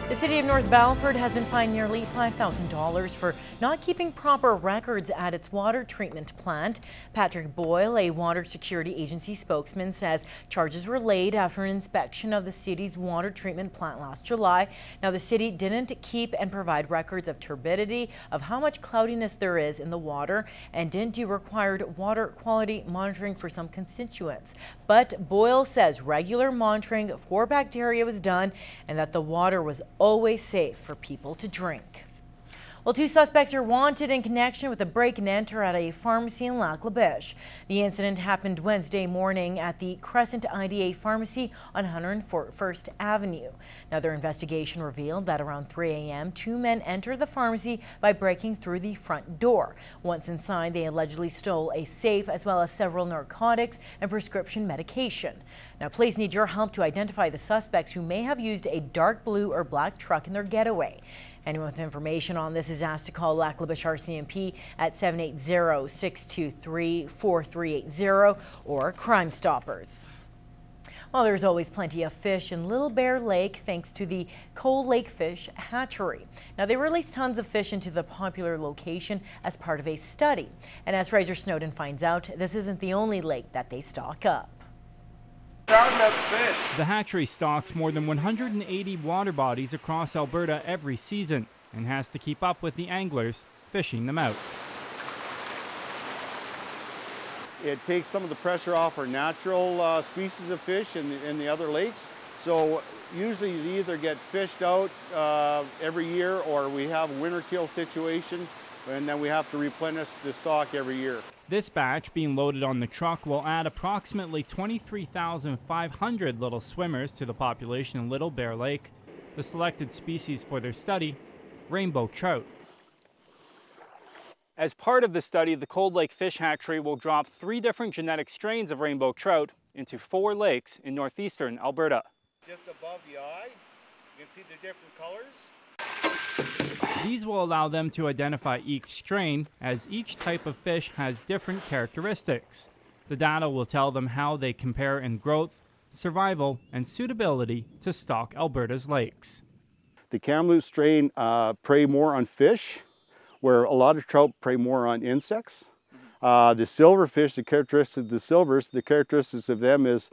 The city of North Battleford has been fined nearly $5,000 for not keeping proper records at its water treatment plant. Patrick Boyle, a water security agency spokesman, says charges were laid after an inspection of the city's water treatment plant last July. Now, the city didn't keep and provide records of turbidity, of how much cloudiness there is in the water, and didn't do required water quality monitoring for some constituents. But Boyle says regular monitoring for bacteria was done and that the water was always safe for people to drink. Well, two suspects are wanted in connection with a break and enter at a pharmacy in Lake Fish. The incident happened Wednesday morning at the Crescent IDA Pharmacy on 101st Avenue. Now, their investigation revealed that around 3 a.m., two men entered the pharmacy by breaking through the front door. Once inside, they allegedly stole a safe as well as several narcotics and prescription medication. Now, police need your help to identify the suspects who may have used a dark blue or black truck in their getaway. Anyone with information on this is asked to call Lake Fish RCMP at 780-623-4380 or Crime Stoppers. Well, there's always plenty of fish in Little Bear Lake thanks to the Lake Fish Hatchery. Now, they release tons of fish into the popular location as part of a study. And as Fraser Snowden finds out, this isn't the only lake that they stock up. The hatchery stocks more than 180 water bodies across Alberta every season and has to keep up with the anglers fishing them out. It takes some of the pressure off our natural species of fish in the other lakes. So usually they either get fished out every year or we have a winter kill situation and then we have to replenish the stock every year. This batch being loaded on the truck will add approximately 23,500 little swimmers to the population in Little Bear Lake. The selected species for their study, rainbow trout. As part of the study, the Lake Fish Hatchery will drop 3 different genetic strains of rainbow trout into 4 lakes in northeastern Alberta. Just above the eye, you can see the different colors. These will allow them to identify each strain, as each type of fish has different characteristics. The data will tell them how they compare in growth, survival, and suitability to stock Alberta's lakes. The Kamloops strain prey more on fish, where a lot of trout prey more on insects. The silverfish, the characteristics of the silvers, the characteristics of them is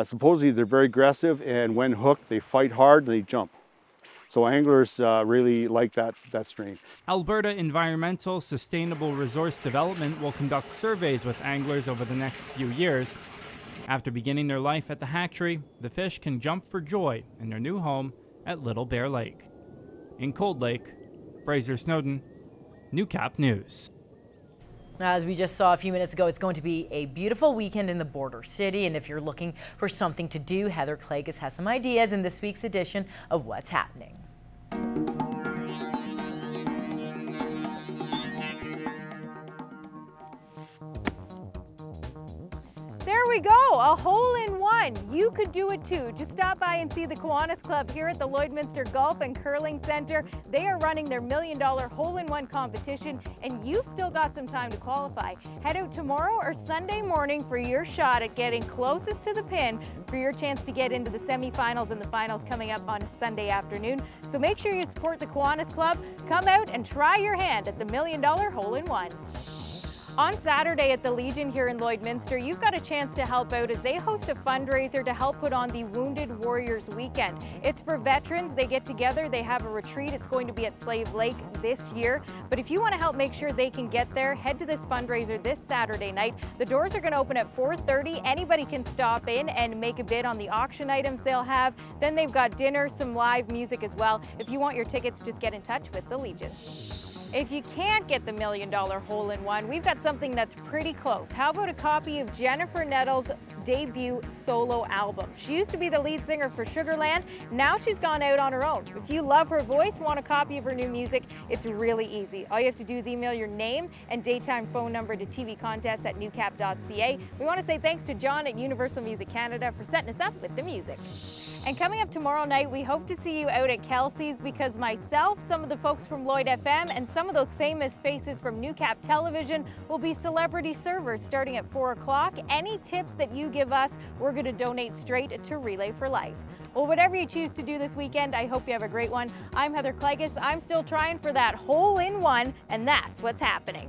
supposedly they're very aggressive, and when hooked, they fight hard and they jump. So anglers really like that strain. Alberta Environmental Sustainable Resource Development will conduct surveys with anglers over the next few years. After beginning their life at the hatchery, the fish can jump for joy in their new home at Little Bear Lake. In Cold Lake, Fraser Snowden, Newcap News. As we just saw a few minutes ago, it's going to be a beautiful weekend in the border city. And if you're looking for something to do, Heather Clagus has some ideas in this week's edition of What's Happening. There we go, a hole-in-one. You could do it too. Just stop by and see the Kiwanis Club here at the Lloydminster Golf and Curling Center. They are running their $1 million hole-in-one competition, and you've still got some time to qualify. Head out tomorrow or Sunday morning for your shot at getting closest to the pin for your chance to get into the semifinals and the finals coming up on Sunday afternoon. So make sure you support the Kiwanis Club. Come out and try your hand at the $1 million hole-in-one. On Saturday at the Legion here in Lloydminster, you've got a chance to help out as they host a fundraiser to help put on the Wounded Warriors Weekend. It's for veterans. They get together, they have a retreat. It's going to be at Slave Lake this year. But if you want to help make sure they can get there, head to this fundraiser this Saturday night. The doors are going to open at 4:30. Anybody can stop in and make a bid on the auction items they'll have. Then they've got dinner, some live music as well. If you want your tickets, just get in touch with the Legion. If you can't get the $1 million hole-in-one, we've got something that's pretty close. How about a copy of Jennifer Nettles' debut solo album? She used to be the lead singer for Sugarland. Now she's gone out on her own. If you love her voice, want a copy of her new music, it's really easy. All you have to do is email your name and daytime phone number to tvcontests@newcap.ca. We want to say thanks to John at Universal Music Canada for setting us up with the music. And coming up tomorrow night, we hope to see you out at Kelsey's because myself, some of the folks from Lloyd FM, and some of those famous faces from Newcap Television will be celebrity servers starting at 4 o'clock. Any tips that you give us, we're going to donate straight to Relay for Life. Well, whatever you choose to do this weekend, I hope you have a great one. I'm Heather Klegus. I'm still trying for that hole-in-one, and that's what's happening.